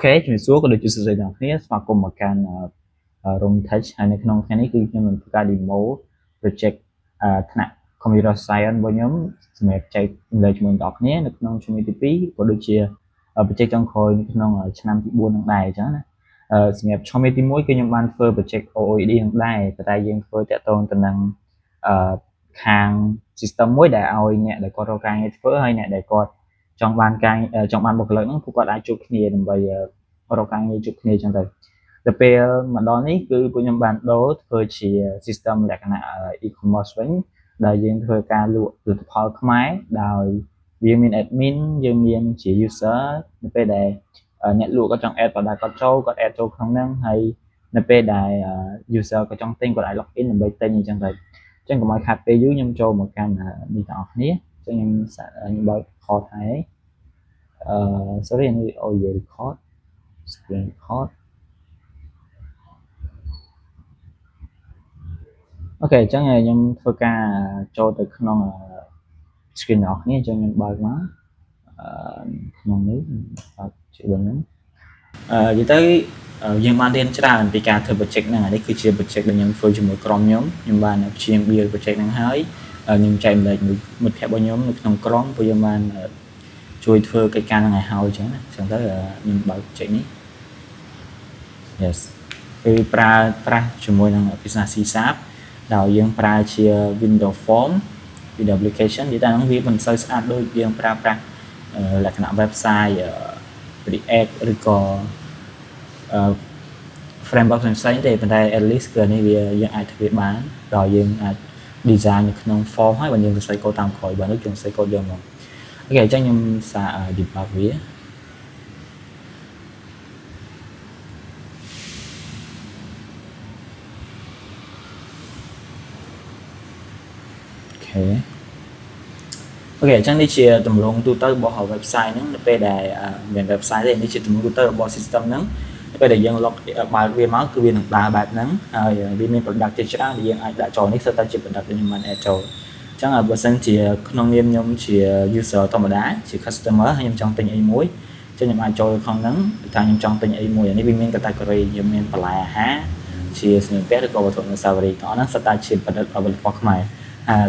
Ok ជំរាបសួរក៏ដូចជាសួស្តីដល់អ្នកស្វាគមន៍មកកាន់ Room Touch ហើយនៅក្នុងថ្ងៃនេះគឺខ្ញុំនឹងធ្វើការ demo project ថ្នាក់ Computer Science របស់ខ្ញុំសម្រាប់ចែកម្លែកជាមួយអ្នកគ្នានៅក្នុងជំនាញទី2ក៏ដូចជា project ចុងក្រោយនៅក្នុងឆ្នាំទី4នឹងដែរអញ្ចឹងណាសម្រាប់ជំនាញទី1គឺខ្ញុំបានធ្វើ project OOED នឹងដែរតែយើងធ្វើតាក់ទងទៅនឹងខាង system មួយដែលឲ្យអ្នកដែលគាត់រកការងារធ្វើហើយអ្នកដែលគាត់ចង់បានបុគ្គលិកហ្នឹងពួកគាត់អាចជួបគ្នាដើម្បីរកការងារជួបគ្នាអញ្ចឹងទៅដល់ពេលមកដល់នេះគឺពួកខ្ញុំបានដូរធ្វើជា system លក្ខណៈ e-commerce វិញដែលយើងធ្វើការលក់ផលិតផលខ្មែរដោយវាមាន admin យើងមានជា user នៅពេលដែលអ្នកលក់គាត់ចង់ add product គាត់ចូលគាត់ add ចូលក្នុងហ្នឹងហើយនៅពេលដែល user គាត់ចង់ទិញគាត់អាច log in ដើម្បីទិញអញ្ចឹងទៅអញ្ចឹងកុំឲ្យខាត់ពេលយូរខ្ញុំចូលមកកាន់នេះទាំងអស់គ្នាអញ្ចឹងខ្ញុំបើក record ហើយ sorry I need audio record screen record អូខេអញ្ចឹងខ្ញុំធ្វើការចូលទៅក្នុង screen របស់គ្នាអញ្ចឹងខ្ញុំបើកមកក្នុងនេះបើកជាបឹងហ្នឹងនិយាយទៅយើងបានរៀនច្រើនពីការធ្វើ project ហ្នឹងនេះគឺជា project ដែលខ្ញុំធ្វើជាមួយក្រុមខ្ញុំបានព្យាយាម build project ហ្នឹងហើយខ្ញុំចែកម្លែកមួយមិត្តភ័ក្តិរបស់ខ្ញុំនៅក្នុងក្រុមពួកយើងបានជួយធ្វើកិច្ចការហ្នឹងឲ្យហើយអញ្ចឹងណាអញ្ចឹងទៅខ្ញុំបើក project នេះ yes គឺប្រើប្រាស់ជាមួយនឹងភាសា C# ដោយយើងប្រើជា Windows Form Windows application និយាយតែហ្នឹងវាមិនសូវស្អាតដូចយើងប្រើប្រាស់លក្ខណៈ website React ឬក៏ framework ផ្សេងៗទេប៉ុន្តែ at least គឺនេះវាយើងអាចធ្វើបានដោយយើងអាច design នៅក្នុង form ហើយបើយើងសរសេរកូដតាមក្រោយបើនោះយើងសរសេរកូដយកមកអូខេអញ្ចឹងខ្ញុំសារ debug វាអូខេអញ្ចឹងនេះជាទម្រង់ទូទៅរបស់ website ហ្នឹងនៅពេលដែលមាន website ទេនេះជាទម្រង់ទូទៅរបស់ system ហ្នឹងនៅពេលដែលយើង log បើកវាមកគឺវានឹងដើរបែបហ្នឹងហើយវាមាន product ជាច្រើនដែលយើងអាចដាក់ចូលនេះគឺតែជា product ដែលខ្ញុំបាន add ចូលអញ្ចឹងបើសិនជាក្នុងនាមខ្ញុំជា user ធម្មតាជា customer ហើយខ្ញុំចង់ទិញអីមួយអញ្ចឹងខ្ញុំអាចចូលក្នុងហ្នឹងថាខ្ញុំចង់ទិញអីមួយអានេះវាមាន category យើងមានបន្លែអាហារជាសម្លៀកបំពាក់ឬក៏វត្ថុអនុស្សាវរីយ៍ទាំងអស់ហ្នឹងសុទ្ធតែជាផលិតផលខ្មែរ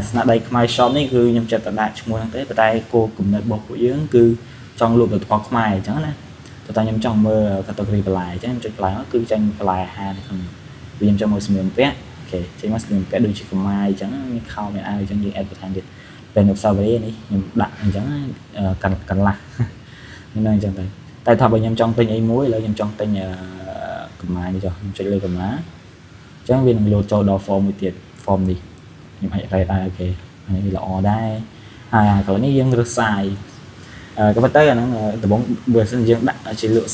ស្នាដៃខ្មែរ shop នេះគឺខ្ញុំចិត្តតែដាក់ឈ្មោះហ្នឹងទេប៉ុន្តែគោលគំនិតរបស់ពួកយើងគឺចង់លក់ផលិតផលខ្មែរអញ្ចឹងណាតែខ្ញុំចង់មើល category បន្លែអញ្ចឹងខ្ញុំចុចបន្លែគឺចេញបន្លែអាហារនៅក្នុងនេះវាខ្ញុំចង់មើលសម្លៀកបំពាក់អូខេចេញមកសម្លៀកបំពាក់ដូចជាកម្មាយអញ្ចឹងមានខោមានអាវអញ្ចឹងយើង add បន្ថែមទៀតពេលនៅ Savari នេះខ្ញុំដាក់អញ្ចឹងកន្លះនៅអញ្ចឹងទៅតែថាបើខ្ញុំចង់ទិញអីមួយឥឡូវខ្ញុំចង់ទិញកម្មាយនេះចុះខ្ញុំចុចលើកម្មាអញ្ចឹងវានឹងលោតចូលដល់ form មួយទៀត form នេះខ្ញុំអាច rate ដែរអូខេអានេះល្អដែរហើយកន្លែងនេះយើងរើសសាយក៏ប៉ុន្តែអាហ្នឹងដំបូងបើសិនយើងដាក់ជាលក់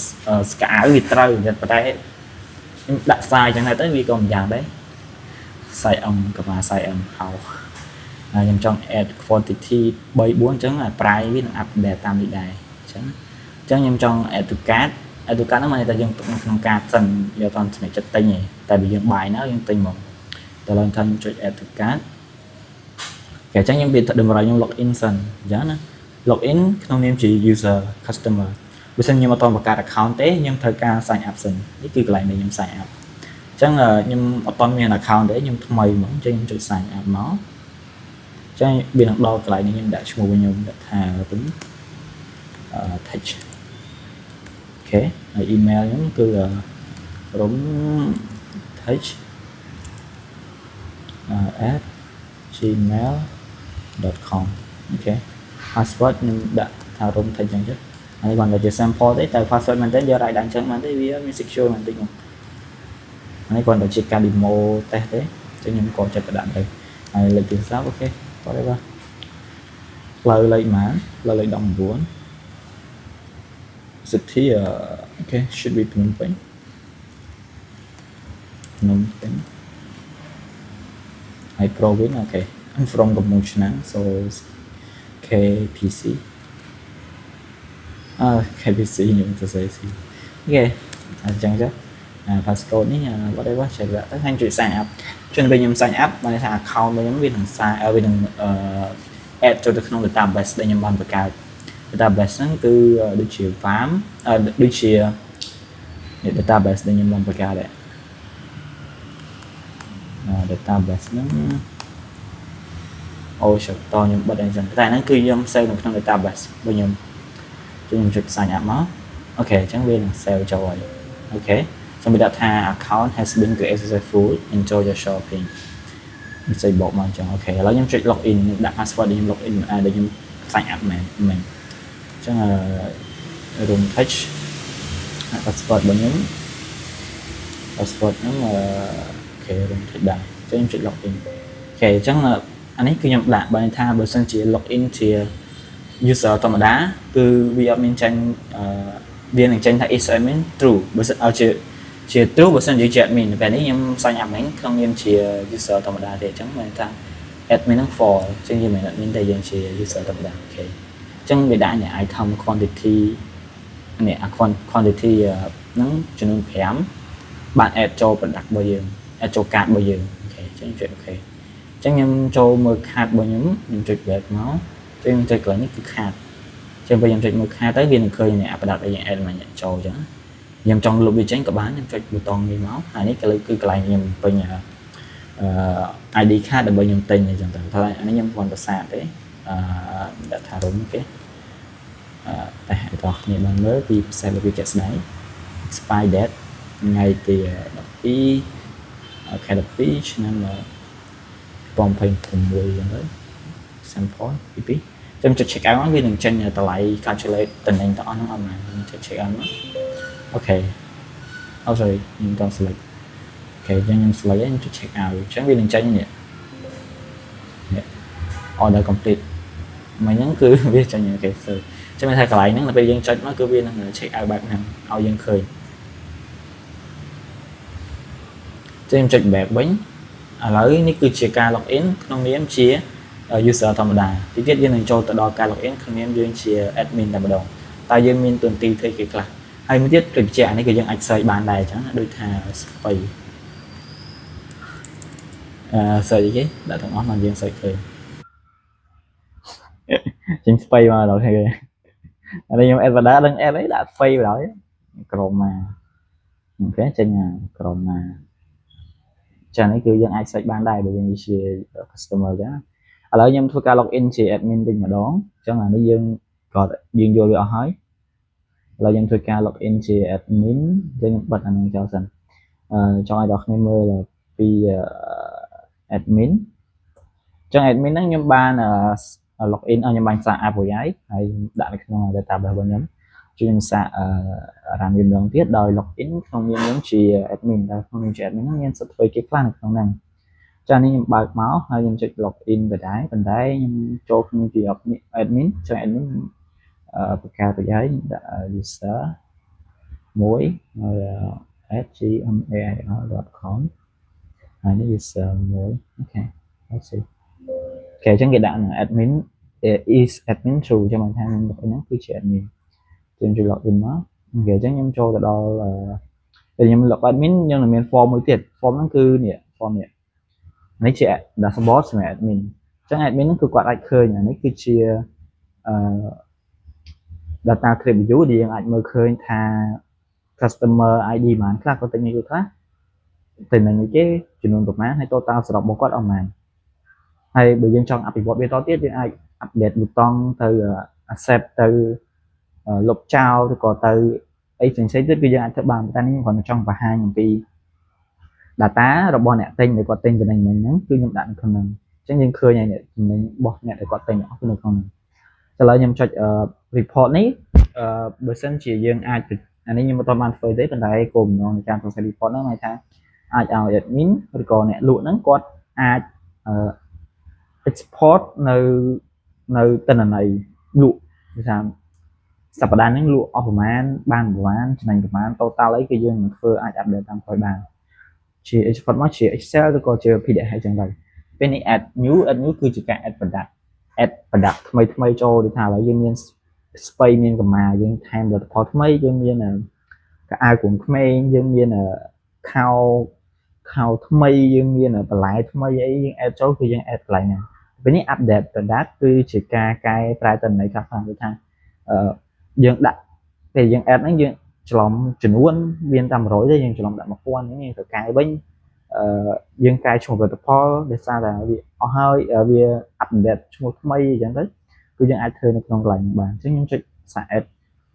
ស្កៅវាត្រូវប៉ុន្តែខ្ញុំដាក់សាយចឹងទៅវាក៏មិនយ៉ាងដែរសាយអំកម្មាសាយអំហៅហើយខ្ញុំចង់ add quantity 3 4អញ្ចឹងប្រាយវានឹង update តាមនេះដែរអញ្ចឹងខ្ញុំចង់ add to cart ហ្នឹងមានតែយើងទុកនៅក្នុងកាតសិនយកតាមចំណេះចិត្តទិញឯងតែបើយើងបាយណាយើងទិញមកតើឡើងថាខ្ញុំចុច add to cart គេអញ្ចឹងខ្ញុំវាតម្រូវខ្ញុំ log in សិនអញ្ចឹងណា log in ក្នុងនាមជា user customer បើមិនខ្ញុំអត់តបង្កើត account ទេខ្ញុំត្រូវការ sign up សិននេះគឺកន្លែងដែលខ្ញុំ sign up អញ្ចឹងខ្ញុំអត់តមាន account ទេខ្ញុំថ្មីហ្មងអញ្ចឹងខ្ញុំចុច sign up មកអញ្ចឹងវានឹងដល់កន្លែងនេះខ្ញុំដាក់ឈ្មោះខ្ញុំដាក់ថាទៅtouch អូខេហើយ email ខ្ញុំគឺ rom touch at gmail.com អូខេ password ខ្ញុំដាក់ថា rom touch អញ្ចឹងហើយគាត់តែជា sample ទេតែ password មែនតើយកឲ្យដាក់អញ្ចឹងមែនទេវាមាន secure មែនតិចមកហើយគាត់តែជាការ demo test ទេអញ្ចឹងខ្ញុំក៏ចិត្តដាក់ទៅហើយលេខទូរស័ព្ទអូខេ whatever ផ្លូវលេខម៉ានផ្លូវលេខ19 city អូខេ should be ភ្នំពេញហើយ province អូខេ I'm from កំពង់ឆ្នាំង so KPC KPC ខ្ញុំទៅសេស៊ីអូខេអញ្ចឹងចុះpasscode នេះ whatever ចេះដាក់ទៅហើយជួយ sign up ជួយពេលខ្ញុំ sign up បានថា account របស់ខ្ញុំវានឹងវានឹង add ចូលទៅក្នុង database ដែលខ្ញុំបានបង្កើត database ហ្នឹងគឺដូចជា farm ដូចជា database ដែលខ្ញុំបានបង្កើតដែរ database ហ្នឹងអូចតខ្ញុំបិទអញ្ចឹងតែហ្នឹងគឺខ្ញុំ save នៅក្នុង database បើខ្ញុំចុច sign up មកអូខេអញ្ចឹងវានឹង save ចូលហើយអូខេខ្ញុំមានដាក់ថា account has been created successful enjoy your shopping មិនស្អីបកមកអញ្ចឹងអូខេឥឡូវខ្ញុំចុច login ខ្ញុំដាក់ password ដែលខ្ញុំ login ដែលខ្ញុំ sign up មែនអញ្ចឹងroom touch password របស់ខ្ញុំ password ហ្នឹងអូខេ room touch ដែរអញ្ចឹងខ្ញុំចុច login អូខេអញ្ចឹងអានេះគឺខ្ញុំដាក់បើថាបើសិនជា login ជា user ធម្មតាគឺវាអត់មានចាញ់វានឹងចាញ់ថា is admin true បើសិនឲ្យជា true បើសិនជា admin ពេលនេះខ្ញុំ sign up ហ្នឹងក្នុងនាមជា user ធម្មតាទេអញ្ចឹងមានថា admin ហ្នឹង for អញ្ចឹងយើងមិន admin តែយើងជា user ធម្មតាអូខេអញ្ចឹងវាដាក់ item quantity នេះ quantity ហ្នឹងចំនួន5បាន add ចូល product របស់យើង add ចូល cart របស់យើងអូខេអញ្ចឹងចុចអូខេអញ្ចឹងខ្ញុំចូលមើល cart របស់ខ្ញុំចុច back មកខ្ញុំចុចកន្លែងនេះគឺ cart អញ្ចឹងពេលខ្ញុំចុចមើល cart ទៅវានឹងឃើញអ្នក product ដែលយើង add មកចូលអញ្ចឹងខ្ញុំចង់លុបវាចេញក៏បានខ្ញុំចុចប៊ូតុងនេះមកហើយនេះគឺកន្លែងខ្ញុំពេញID card ដើម្បីខ្ញុំទិញអញ្ចឹងទៅតែអានេះខ្ញុំគ្រាន់តែសាកទេដាក់ថារុំគេតែឲ្យបងប្អូនបានមើលពីភាសារបៀបជាក់ស្ដែង expire date ថ្ងៃទី12ខែ12ឆ្នាំ2026អញ្ចឹងទៅ sample ទី2ខ្ញុំចុច check out វានឹងចេញតម្លៃ calculate តំណែងទាំងអស់ហ្នឹងអត់មែនខ្ញុំចុច check out មកអូខេអូ sorry ខ្ញុំต้อง select អូខេអញ្ចឹងខ្ញុំ select ហើយខ្ញុំចុច check out អញ្ចឹងវានឹងចេញនេះ order complete មកហ្នឹងគឺវាចេញអូខេចាំថាកន្លែងហ្នឹងដល់ពេលយើងចុចមកគឺវានឹង check out បែបហ្នឹងឲ្យយើងឃើញចឹងចុច back វិញឥឡូវនេះគឺជាការ login ក្នុងនាមជា user ធម្មតាទីទៀតយើងនឹងចូលទៅដល់ការ login ក្នុងនាមយើងជា admin តែម្ដងតើយើងមានតួនាទីធ្វើគេខ្លះហើយមួយទៀតដូចបញ្ជាក់នេះគឺយើងអាច search បានដែរអញ្ចឹងដូចថា space search គេដាក់ទាំងអស់មកយើង search ឃើញចេញ space មកដល់ឃើញអានេះខ្ញុំ add បណ្ដាដឹង add អីដាក់ space បណ្ដោយក្រុមមកអូខេចេញក្រុមមកចានេះគឺយើងអាច search បានដែរបើយើងជា customer ចឹងឥឡូវខ្ញុំធ្វើការ login ជា admin វិញម្ដងអញ្ចឹងអានេះយើងយល់វាអស់ហើយឥឡូវខ្ញុំធ្វើការ login ជា admin យើងបិទអានេះចោលសិនចង់ឲ្យដល់គ្នាមើលពី admin អញ្ចឹង admin ហ្នឹងខ្ញុំបាន login ខ្ញុំបានសាក app ហើយដាក់នៅក្នុង database របស់ខ្ញុំជួយសាកrun វាម្ដងទៀតដោយ login ក្នុងនាមខ្ញុំជា admin ដែលក្នុងនាមជា admin ហ្នឹងមានសិទ្ធិធ្វើគេខ្លះនៅក្នុងហ្នឹងចានេះខ្ញុំបើកមកហើយខ្ញុំចុច login ទៅដែរប៉ុន្តែខ្ញុំចូលក្នុងជា admin ចុច admin បង្កើតទៅហើយដាក់ user មួយហើយ @gmail.com ហើយនេះ user មួយអូខេអូខេអញ្ចឹងគេដាក់ admin is admin true ចាំមិនថាហ្នឹងគឺជា admin ខ្ញុំជួយ login មកអូខេអញ្ចឹងខ្ញុំចូលទៅដល់ពេលខ្ញុំ log admin ខ្ញុំនឹងមាន form មួយទៀត form ហ្នឹងគឺនេះ form នេះជា dashboard សម្រាប់ admin អញ្ចឹង admin ហ្នឹងគឺគាត់អាចឃើញអានេះគឺជា data crib view ដែលយើងអាចមើលឃើញថា customer ID ប៉ុន្មានខ្លះគាត់ទិញនេះខ្លះទិញនេះគេចំនួនប្រមាណហើយ total សរុបរបស់គាត់អស់ប៉ុន្មានហើយបើយើងចង់អភិវឌ្ឍវាតទៀតយើងអាច update ប៊ូតុងទៅ accept ទៅលុបចោលឬក៏ទៅអីផ្សេងៗទៀតគឺយើងអាចធ្វើបានតែនេះខ្ញុំគ្រាន់តែចង់បង្ហាញអំពី data របស់អ្នកទិញដែលគាត់ទិញតំណែងមិញហ្នឹងគឺខ្ញុំដាក់នៅក្នុងហ្នឹងអញ្ចឹងយើងឃើញហើយតំណែងរបស់អ្នកដែលគាត់ទិញអស់គឺនៅក្នុងហ្នឹងឥឡូវខ្ញុំចុច report នេះបើសិនជាយើងអាចអានេះខ្ញុំមិនទាន់បានធ្វើទេប៉ុន្តែគោលបំណងនៃការធ្វើ report ហ្នឹងហៅថាអាចឲ្យ admin ឬក៏អ្នកលក់ហ្នឹងគាត់អាច export នៅទិន្នន័យលក់គឺថាសប្តាហ៍ហ្នឹងលក់អស់ប្រមាណបានប្រមាណចំណេញប្រមាណ total អីគឺយើងនឹងធ្វើអាច update តាមក្រោយបានជា export មកជា Excel ឬក៏ជា PDF អញ្ចឹងទៅពេលនេះ add new គឺជាការ add product ថ្មីចូលដូចថាឥឡូវយើងមាន space មានកម្មាយើងថែមផលិតផលថ្មីយើងមានកៅអៅក្រុមក្មេងយើងមានខោថ្មីយើងមានបន្លែថ្មីអីយើង add ចូលគឺយើង add កន្លែងហ្នឹងពេលនេះ update product គឺជាការកែប្រែទិន្នន័យខ្លះៗដូចថាយើងដាក់ពេលយើង add ហ្នឹងយើង ច្រឡំចំនួនមានតែ100ទេយើងច្រឡំដាក់1000ហ្នឹងយើងត្រូវកែវិញយើងកែឈ្មោះផលិតផលដោយសារតែវាអស់ហើយវាអាប់ដេតឈ្មោះថ្មីអញ្ចឹងទៅគឺយើងអាចធ្វើនៅក្នុងកន្លែងបានអញ្ចឹងខ្ញុំចុចសារ add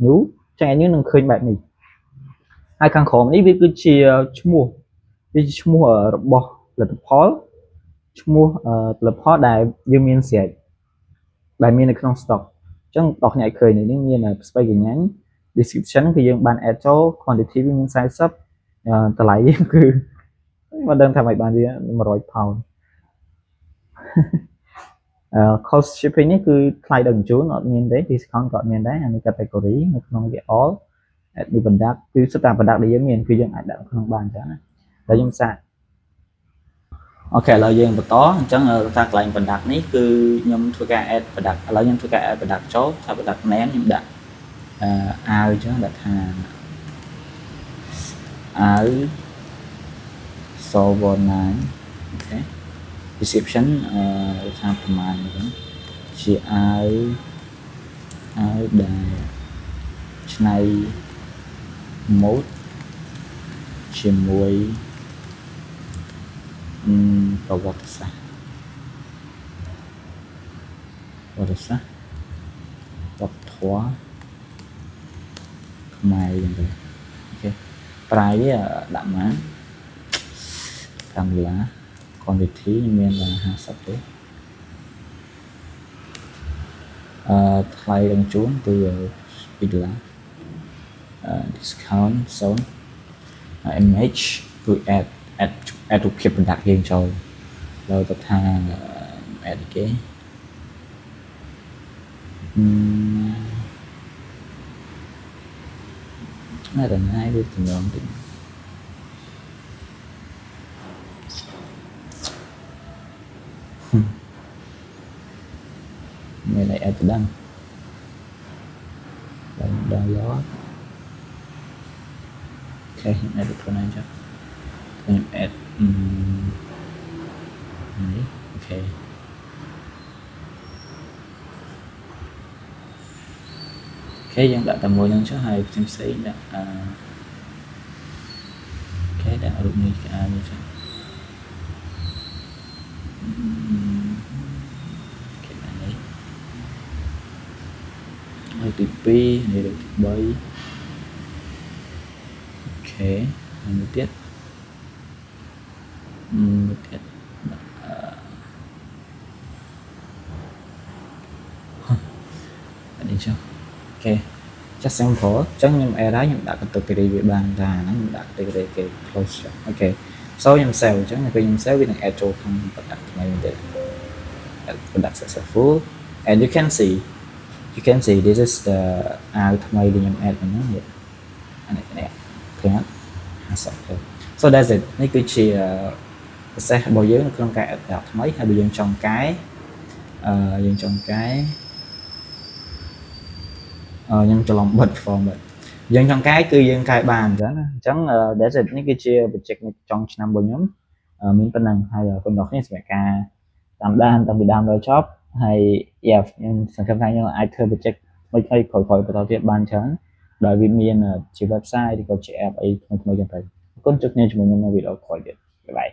new ចឹងឯងនឹងឃើញបែបនេះហើយខាងក្រោមនេះវាគឺជាឈ្មោះវាជាឈ្មោះរបស់ផលិតផលឈ្មោះផលិតផលដែលយើងមានស្រេចដែលមាននៅក្នុង stock អញ្ចឹងបងប្អូនអាចឃើញនេះមានស្បៃកញ្ញាញ់ description គឺយើងបាន add ចូល quantity វាមាន40តម្លៃយើងគឺមិនដឹងថាមិនបានវា100 pound cost shipping នេះគឺថ្លៃដឹកជញ្ជូនអត់មានទេ discount ក៏អត់មានដែរអានេះ category នៅក្នុងវា all add new product គឺសិតតែ product ដែលយើងមានគឺយើងអាចដាក់ក្នុងបានអញ្ចឹងណាតែខ្ញុំសាកអូខេឥឡូវយើងបន្តអញ្ចឹងតាកន្លែង product នេះគឺខ្ញុំធ្វើការ add product ឥឡូវខ្ញុំធ្វើការ add product ចូលថា product name ខ្ញុំដាក់អាវអញ្ចឹងដាក់ថាអាវ Solvon9 អូខេ description ថាប្រមាណអញ្ចឹងជាអាវដែលឆ្នៃម៉ូដជាមួយប្រវត្តិសាស្ត្រវប្បធម៌ខ្មែរអញ្ចឹងអូខេប្រាយវាដាក់មក$5 quantity មានតែ50ទេថ្លៃដឹកជញ្ជូនគឺ$2 discount zone image គឺ add រូបភាព product យើងចូលលើទៅថា add គេតែណាវាទំនងតិចមានអី add ដល់download អូខេខ្ញុំ add ខ្លួនឯងចុះខ្ញុំ add នេះអូខេអូខេយើងដាក់តែមួយហ្នឹងចុះហើយផ្សេងដាក់អូខេដាក់រូបនេះក្អានេះចុះអូខេដាក់នេះលើកទី2នេះលើកទី3អូខេហើយមួយទៀតនេះចុះអូខេ just sample អញ្ចឹងខ្ញុំ add ហើយខ្ញុំដាក់ category វាបានថាហ្នឹងខ្ញុំដាក់ category គេ close ចុះអូខេ so ខ្ញុំ save អញ្ចឹងពេលខ្ញុំ save វានឹង add ចូលក្នុង product ថ្មីទៀត add product successful and you can see this is the អាវថ្មីដែលខ្ញុំ add ហ្នឹងអានេះឃើញ50 so that's it នេះគឺជា process របស់យើងនៅក្នុងការ add product ថ្មីហើយបើយើងចង់កែខ្ញុំច្រឡំបិទ format យើងចង់កែគឺយើងកែបានអញ្ចឹងណាអញ្ចឹង that's it នេះគឺជា project នៅចុងឆ្នាំរបស់ខ្ញុំមានប៉ុណ្ណឹងហើយបងប្អូនគ្នាសម្រាប់ការតាមដានតាំងពីដើមដល់ចប់ហើយខ្ញុំសង្ឃឹមថាខ្ញុំអាចធ្វើ project ថ្មីៗក្រោយៗបន្តទៀតបានច្រើនដោយវាមានជា website ឬក៏ជា app អីថ្មីៗចឹងទៅអរគុណជួបគ្នាជាមួយខ្ញុំនៅវីដេអូក្រោយទៀតបាយបាយ